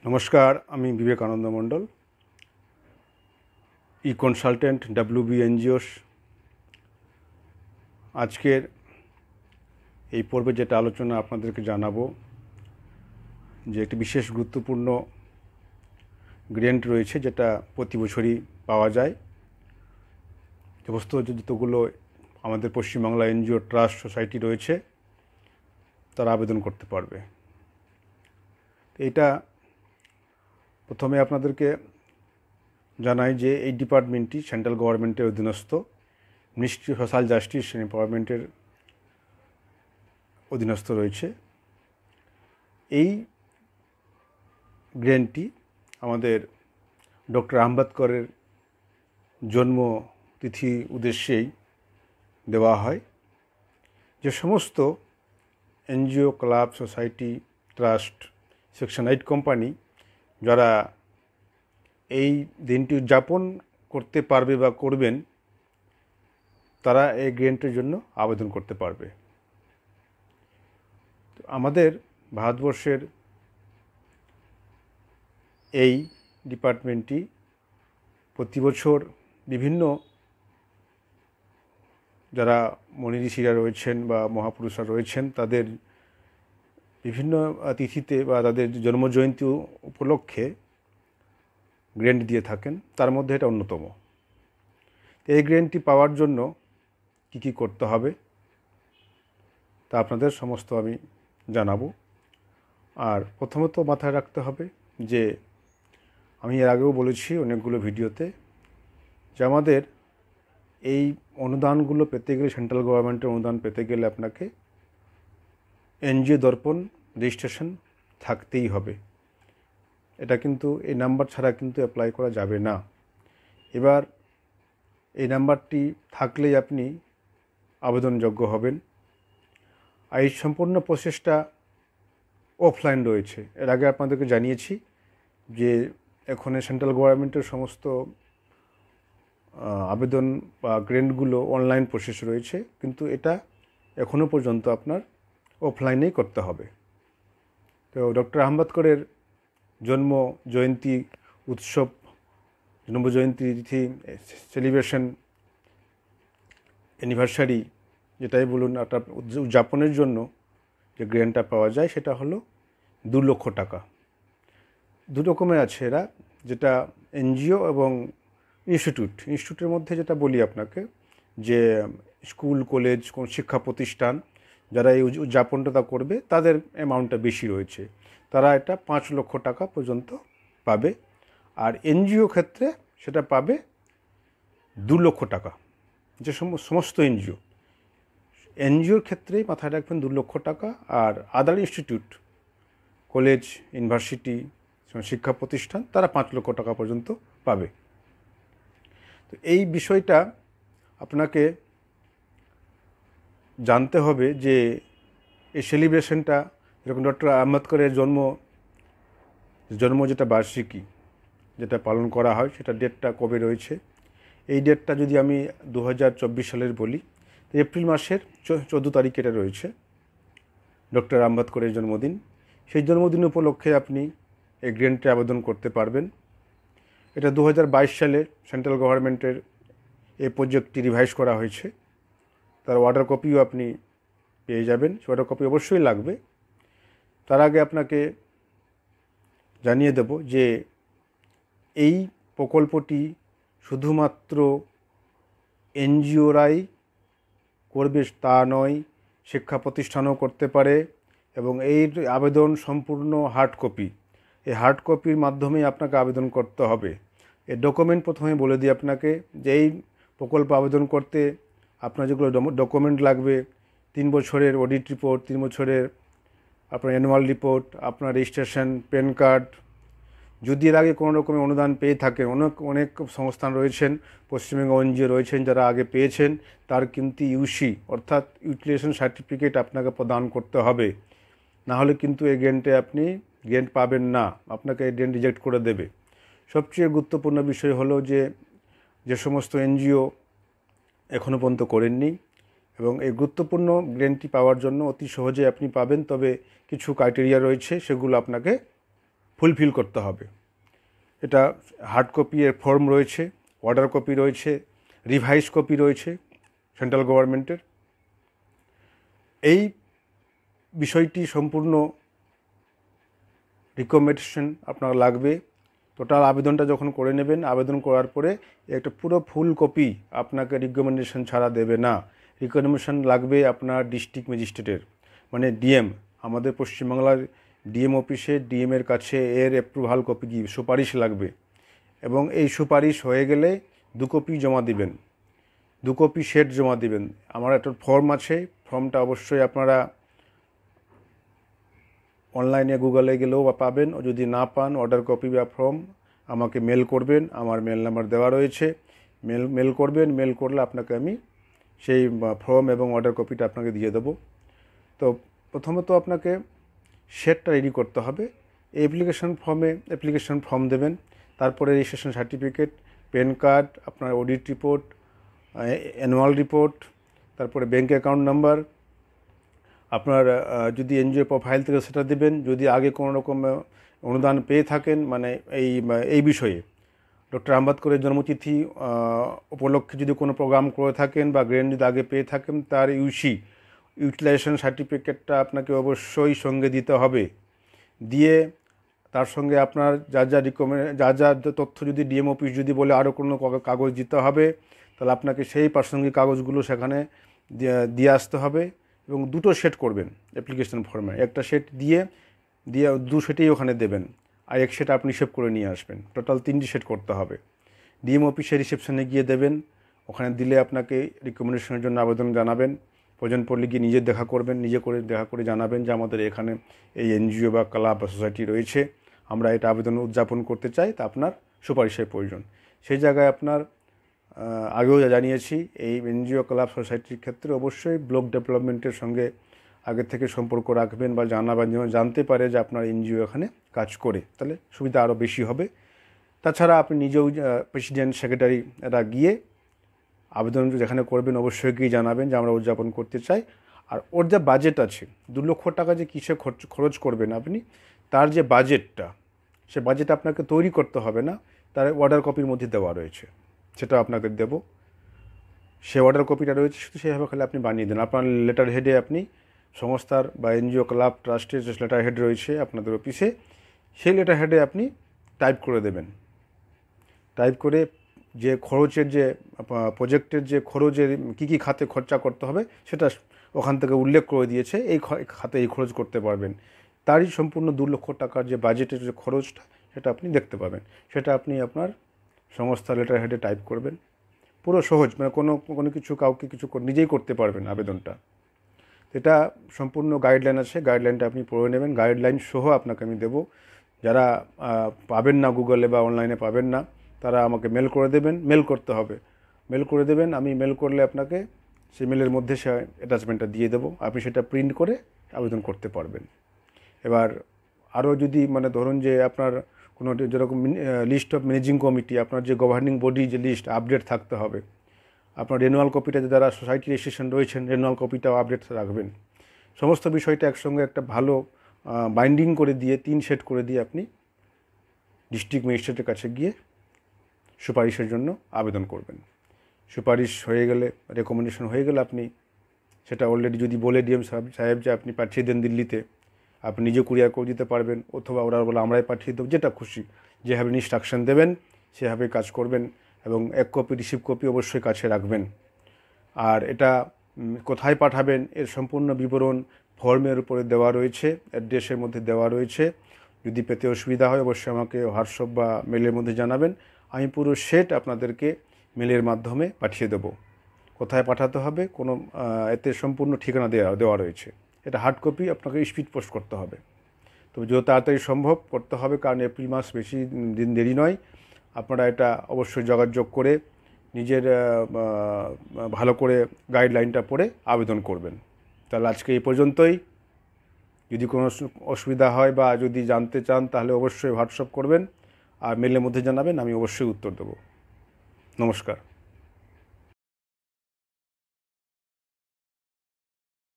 নমস্কার, আমি বিবেকানন্দ মণ্ডল, ই consultant WB NGOs. আজকের এই পর্বে যেটা আলোচনা আপনাদেরকে জানাবো যে একটি বিশেষ গুরুত্বপূর্ণ গ্র্যান্ট রয়েছে যেটা প্রতি বছরই পাওয়া যায়। সমস্ত যতগুলো আমাদের পশ্চিমবাংলা এনজিও ট্রাস্ট সোসাইটি রয়েছে তারা আবেদন করতে পারবে। এটা প্রথমে আপনাদেরকে জানাই যে এই ডিপার্টমেন্টটি সেন্ট্রাল গভর্নমেন্টের অধীনস্থ, ministry of social justice and এম্পাওয়ারমেন্টের অধীনস্থ রয়েছে। এই গ্র্যান্টটি আমাদের ডক্টর আম্বেদকরের জন্মতিথি উদ্দেশ্যেই দেওয়া হয়। যে সমস্ত NGO, club, society, trust, section 8 company যারা এই দিনটি উদযাপন করতে পারবে বা করবেন, তারা এই গ্র্যান্টের জন্য আবেদন করতে পারবে। আমাদের ভারতবর্ষের এই ডিপার্টমেন্টটি প্রতি বছর বিভিন্ন যারা মনি ঋষিরা রয়েছেন বা মহাপুরুষরা রয়েছেন তাদের বিভিন্ন তিথিতে বা তাদের জন্মজয়ন্তী উপলক্ষে গ্র্যান্ট দিয়ে থাকেন, তার মধ্যে এটা অন্যতম। এই গ্র্যান্টটি পাওয়ার জন্য কি কি করতে হবে তা আপনাদের সমস্ত আমি জানাবো। আর প্রথমত মাথায় রাখতে হবে যে আমি এর আগেও বলেছি অনেকগুলো ভিডিওতে যে আমাদের এই অনুদানগুলো পেতে গেলে, সেন্ট্রাল গভর্নমেন্টের অনুদান পেতে গেলে আপনাকে এনজিও দর্পণ রেজিস্ট্রেশন থাকতেই হবে। এটা কিন্তু এই নাম্বার ছাড়া কিন্তু অ্যাপ্লাই করা যাবে না। এবার এই নাম্বারটি থাকলেই আপনি আবেদনযোগ্য হবেন। আর এই সম্পূর্ণ প্রসেসটা অফলাইন রয়েছে। এর আগে আপনাদেরকে জানিয়েছি যে এখন সেন্ট্রাল গভর্নমেন্টের সমস্ত আবেদন বা গ্র্যান্টগুলো অনলাইন প্রসেস রয়েছে, কিন্তু এটা এখনও পর্যন্ত আপনার অফলাইনেই করতে হবে। তো ডক্টর আম্বেদকরের জন্ম জয়ন্তী উৎসব, জন্মজয়ন্তী তিথি সেলিব্রেশন অ্যানিভার্সারি যেটাই বলুন, একটা উদযাপনের জন্য যে গ্র্যান্টটা পাওয়া যায় সেটা হলো 2 লক্ষ টাকা। দু রকমের আছে এরা, যেটা এনজিও এবং ইনস্টিটিউটের মধ্যে যেটা বলি আপনাকে যে স্কুল, কলেজ, কোন শিক্ষা প্রতিষ্ঠান যারা এই উদযাপনটা করবে তাদের অ্যামাউন্টটা বেশি রয়েছে, তারা এটা 5 লক্ষ টাকা পর্যন্ত পাবে। আর এনজিও ক্ষেত্রে সেটা পাবে 2 লক্ষ টাকা। যে সমস্ত এনজিওর ক্ষেত্রেই মাথায় রাখবেন 2 লক্ষ টাকা। আর আদার ইনস্টিটিউট, কলেজ, ইউনিভার্সিটি, শিক্ষা প্রতিষ্ঠান তারা 5 লক্ষ টাকা পর্যন্ত পাবে। তো এই বিষয়টা আপনাকে জানতে হবে যে এই সেলিব্রেশনটা, যেরকম ডক্টর আম্বেদকরের জন্ম যেটা বার্ষিকী যেটা পালন করা হয় সেটা ডেটটা কবে রয়েছে, এই ডেটটা যদি আমি 2024 সালের বলি, এপ্রিল মাসের 14 তারিখে এটা রয়েছে, ডক্টর আম্বেদকরের জন্মদিন। সেই জন্মদিন উপলক্ষে আপনি এই গ্র্যান্টে আবেদন করতে পারবেন। এটা 2022 সালে সেন্ট্রাল গভর্নমেন্টের এই প্রজেক্টটি রিভাইজ করা হয়েছে, তার অর্ডার কপিও আপনি পেয়ে যাবেন। সে অর্ডার কপি অবশ্যই লাগবে। তার আগে আপনাকে জানিয়ে দেব যে এই প্রকল্পটি শুধুমাত্র এনজিওরাই করবে তা নয়, শিক্ষা প্রতিষ্ঠানও করতে পারে। এবং এই আবেদন সম্পূর্ণ হার্ড কপি। এই হার্ড কপির মাধ্যমেই আপনাকে আবেদন করতে হবে। এই ডকুমেন্ট প্রথমে বলে দিই আপনাকে যে এই প্রকল্প আবেদন করতে আপনার যেগুলো ডকুমেন্ট লাগবে, 3 বছরের অডিট রিপোর্ট, 3 বছরের আপনার অ্যানুয়াল রিপোর্ট, আপনার রেজিস্ট্রেশন, প্যান কার্ড। যদি এর আগে কোনো রকমের অনুদান পেয়ে থাকেন, অনেক সংস্থান রয়েছেন, পশ্চিমবঙ্গ এনজিও রয়েছেন যারা আগে পেয়েছেন, তার কিন্তু ইউসি অর্থাৎ ইউটিলাইজেশন সার্টিফিকেট আপনাকে প্রদান করতে হবে। না হলে কিন্তু এই গ্র্যান্টে আপনি গ্র্যান্ট পাবেন না, আপনাকে এই গ্র্যান্ট রিজেক্ট করে দেবে। সবচেয়ে গুরুত্বপূর্ণ বিষয় হলো যে সমস্ত এনজিও এখনও পর্যন্ত করেননি এবং এই গুরুত্বপূর্ণ গ্র্যান্টটি পাওয়ার জন্য অতি সহজে আপনি পাবেন, তবে কিছু ক্রাইটেরিয়া রয়েছে, সেগুলো আপনাকে ফুলফিল করতে হবে। এটা হার্ড কপি এর ফর্ম রয়েছে, অর্ডার কপি রয়েছে, রিভাইজ কপি রয়েছে সেন্ট্রাল গভর্নমেন্টের। এই বিষয়টি সম্পূর্ণ রিকমেন্ডেশন আপনার লাগবে। টোটাল আবেদনটা যখন করে নেবেন, আবেদন করার পরে একটা পুরো ফুল কপি আপনাকে রিকমেন্ডেশন ছাড়া দেবে না। রিকমেন্ডেশন লাগবে আপনার ডিস্ট্রিক্ট ম্যাজিস্ট্রেটের, মানে ডিএম। আমাদের পশ্চিমবাংলার ডিএম অফিসে ডিএমের কাছে এর অ্যাপ্রুভাল কপি সুপারিশ লাগবে, এবং এই সুপারিশ হয়ে গেলে 2 কপি জমা দিবেন, 2 কপি সেট জমা দিবেন। আমার একটা ফর্ম আছে, ফর্মটা অবশ্যই আপনারা অনলাইনে গুগলে গেলেও পাবেন, ও যদি না পান অর্ডার কপি বা ফর্ম আমাকে মেল করবেন, আমার মেল নাম্বার দেওয়া রয়েছে। মেল করবেন, মেল করলে আপনাকে আমি সেই ফর্ম এবং অর্ডার কপিটা আপনাকে দিয়ে দেবো। তো প্রথমত আপনাকে সেটটা রেডি করতে হবে। অ্যাপ্লিকেশন ফর্ম দেবেন, তারপরে রেজিস্ট্রেশন সার্টিফিকেট, প্যান কার্ড, আপনার অডিট রিপোর্ট, অ্যানুয়াল রিপোর্ট, তারপরে ব্যাঙ্ক অ্যাকাউন্ট নাম্বার, আপনার যদি এনজিও প্রোফাইল থেকে সেটা দেবেন। যদি আগে কোনো রকম অনুদান পেয়ে থাকেন, মানে এই বিষয়ে ডক্টর আম্বেদকরের জন্মতিথি উপলক্ষে যদি কোনো প্রোগ্রাম করে থাকেন বা গ্র্যান্ট যদি আগে পেয়ে থাকেন, তার ইউটিলাইজেশন সার্টিফিকেটটা আপনাকে অবশ্যই সঙ্গে দিতে হবে। দিয়ে তার সঙ্গে আপনার যা তথ্য যদি ডিএম অফিস যদি বলে আরও কোনো কাগজ দিতে হবে, তাহলে আপনাকে সেই প্রাসঙ্গিক কাগজগুলো সেখানে দিয়ে আসতে হবে। এবং 2টো সেট করবেন অ্যাপ্লিকেশন ফর্মে, একটা সেট দিয়ে 2 সেটেই ওখানে দেবেন, আর 1 সেট আপনি সেভ করে নিয়ে আসবেন। টোটাল 3টি সেট করতে হবে। ডিএম অফিসের রিসেপশনে গিয়ে দেবেন, ওখানে দিলে আপনাকে রিকমেন্ডেশনের জন্য আবেদন জানাবেন। প্রয়োজন পড়লে গিয়ে নিজে দেখা করে জানাবেন যে আমাদের এখানে এই এনজিও বা ক্লাব বা সোসাইটি রয়েছে, আমরা এটা আবেদন উদযাপন করতে চাই, তা আপনার সুপারিশের প্রয়োজন। সেই জায়গায় আপনার আগেও জানিয়েছি, এই এনজিও ক্লাব সোসাইটির ক্ষেত্রে অবশ্যই ব্লক ডেভেলপমেন্টের সঙ্গে আগে থেকে সম্পর্ক রাখবেন বা জানাবেন, যেন জানতে পারে যে আপনার এনজিও এখানে কাজ করে, তাহলে সুবিধা আরও বেশি হবে। তাছাড়া আপনি নিজেও প্রেসিডেন্ট সেক্রেটারি এরা গিয়ে আবেদন যেখানে করবেন অবশ্যই গিয়ে জানাবেন যে আমরা উদযাপন করতে চাই। আর ওর যে বাজেট আছে 2 লক্ষ টাকা যে কিসে খরচ করবেন আপনি, তার যে বাজেটটা, সে বাজেট আপনাকে তৈরি করতে হবে না, তার অর্ডার কপির মধ্যে দেওয়া রয়েছে, সেটা আপনাকে দেব। সে অর্ডার কপিটা রয়েছে, শুধু সেভাবে খালি আপনি বানিয়ে দেন। আপনার লেটার হেডে আপনি সংস্থার বা এনজিও ক্লাব ট্রাস্টের যে লেটার হেড রয়েছে আপনাদের অফিসে, সেই লেটার হেডে আপনি টাইপ করে দেবেন। টাইপ করে যে খরচের যে প্রজেক্টের যে খরচের কী খাতে খরচা করতে হবে সেটা ওখান থেকে উল্লেখ করে দিয়েছে, এই খাতে এই খরচ করতে পারবেন। তারই সম্পূর্ণ 2 লক্ষ টাকার যে বাজেটের যে খরচটা, সেটা আপনি দেখতে পাবেন। সেটা আপনি আপনার সংস্থা লেটার হেডে টাইপ করবেন। পুরো সহজ, মানে কোনো কিছু কাউকে কিছু নিজেই করতে পারবেন আবেদনটা। এটা সম্পূর্ণ গাইডলাইন আছে, গাইডলাইনটা আপনি পড়ে নেবেন। গাইডলাইন সহ আপনাকে আমি দেবো। যারা পাবেন না, গুগলে বা অনলাইনে পাবেন না, তারা আমাকে মেল করে দেবেন। মেল করতে হবে, মেল করে দেবেন। আমি মেল করলে আপনাকে সেই মেলের মধ্যে সে অ্যাটাচমেন্টটা দিয়ে দেবো, আপনি সেটা প্রিন্ট করে আবেদন করতে পারবেন। এবার আরও যদি মানে ধরুন যে আপনার কোনো যেরকম লিস্ট অফ ম্যানেজিং কমিটি, আপনার যে গভর্নিং বডি যে লিস্ট আপডেট থাকতে হবে। আপনার রেনুয়াল কপিটাতে যারা সোসাইটি রেজিস্ট্রেশন রয়েছেন, রেনুয়াল কপিটাও আপডেট রাখবেন। সমস্ত বিষয়টা একসঙ্গে একটা ভালো বাইন্ডিং করে দিয়ে 3 সেট করে দিয়ে আপনি ডিস্ট্রিক্ট ম্যাজিস্ট্রেটের কাছে গিয়ে সুপারিশের জন্য আবেদন করবেন। সুপারিশ হয়ে গেলে, রেকমেন্ডেশন হয়ে গেলে, আপনি সেটা অলরেডি যদি বলে ডিএম সাহেব যে আপনি পাঠিয়ে দেন দিল্লিতে, আপনি নিজে কুরিয়ার করে দিতে পারবেন, অথবা ওরা বলে আমরাই পাঠিয়ে দেবো, যেটা খুশি যেভাবে ইনস্ট্রাকশন দেবেন সেভাবে কাজ করবেন। এবং 1 কপি রিসিভ কপি অবশ্যই কাছে রাখবেন। আর এটা কোথায় পাঠাবেন এর সম্পূর্ণ বিবরণ ফর্মের উপরে দেওয়া রয়েছে, অ্যাড্রেসের মধ্যে দেওয়া রয়েছে। যদি পেতে অসুবিধা হয় অবশ্যই আমাকে হোয়াটসঅ্যাপ বা মেলের মধ্যে জানাবেন, আমি পুরো সেট আপনাদেরকে মেলের মাধ্যমে পাঠিয়ে দেবো। কোথায় পাঠাতে হবে কোনো এতে সম্পূর্ণ ঠিকানা দেওয়া রয়েছে। এটা হার্ড কপি আপনাকে স্পিড পোস্ট করতে হবে, তবে যত তাড়াতাড়ি সম্ভব করতে হবে, কারণ এপ্রিল মাস বেশি দিন দেরি নয়। আপনারা এটা অবশ্যই যোগাযোগ করে নিজের ভালো করে গাইডলাইনটা পড়ে আবেদন করবেন। তাহলে আজকে এই পর্যন্তই। যদি কোনো অসুবিধা হয় বা যদি জানতে চান তাহলে অবশ্যই হোয়াটসঅ্যাপ করবেন আর মেলের মধ্যে জানাবেন, আমি অবশ্যই উত্তর দেব। নমস্কার।